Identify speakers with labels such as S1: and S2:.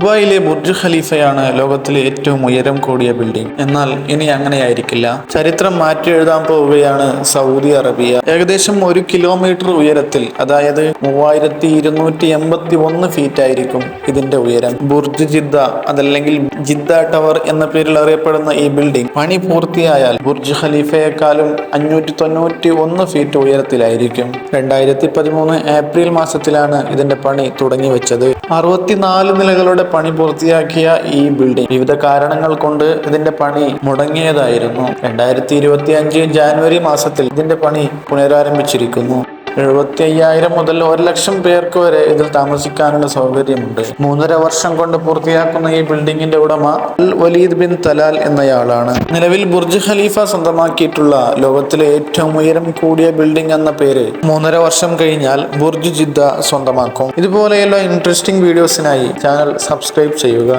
S1: ദുബായിലെ ബുർജ് ഖലീഫയാണ് ലോകത്തിലെ ഏറ്റവും ഉയരം കൂടിയ ബിൽഡിംഗ്. എന്നാൽ ഇനി അങ്ങനെയായിരിക്കില്ല. ചരിത്രം മാറ്റി എഴുതാൻ പോവുകയാണ് സൗദി അറേബ്യ. ഏകദേശം 1 കിലോമീറ്റർ ഉയരത്തിൽ, അതായത് 3281 ഫീറ്റ് ആയിരിക്കും ഇതിന്റെ ഉയരം. ബുർജ് ജിദ്ദ, അതല്ലെങ്കിൽ ജിദ്ദ ടവർ എന്ന പേരിൽ അറിയപ്പെടുന്ന ഈ ബിൽഡിംഗ് പണി പൂർത്തിയായാൽ ബുർജ് ഖലീഫയെക്കാളും 591 ഫീറ്റ് ഉയരത്തിലായിരിക്കും. 2013 ഏപ്രിൽ മാസത്തിലാണ് ഇതിന്റെ പണി തുടങ്ങി വെച്ചത്. 64 നിലകളുടെ പണി പൂർത്തിയാക്കിയ ഈ ബിൽഡിംഗ് വിവിധ കാരണങ്ങൾ കൊണ്ട് ഇതിന്റെ പണി മുടങ്ങിയതായിരുന്നു. 2025 ജാനുവരി മാസത്തിൽ ഇതിന്റെ പണി പുനരാരംഭിച്ചിരിക്കുന്നു. 75,000 മുതൽ 1,00,000 പേർക്ക് വരെ ഇതിൽ താമസിക്കാനുള്ള സൗകര്യമുണ്ട്. 3.5 വർഷം കൊണ്ട് പൂർത്തിയാക്കുന്ന ഈ ബിൽഡിങ്ങിന്റെ ഉടമ അൽ വലീദ് ബിൻ തലാൽ എന്നയാളാണ്. നിലവിൽ ബുർജ് ഖലീഫ സ്വന്തമാക്കിയിട്ടുള്ള ലോകത്തിലെ ഏറ്റവും ഉയരം കൂടിയ ബിൽഡിംഗ് എന്ന പേര് 3.5 വർഷം കഴിഞ്ഞാൽ ബുർജ് ജിദ്ദ സ്വന്തമാക്കും. ഇതുപോലെയുള്ള ഇൻട്രസ്റ്റിംഗ് വീഡിയോസിനായി ചാനൽ സബ്സ്ക്രൈബ് ചെയ്യുക.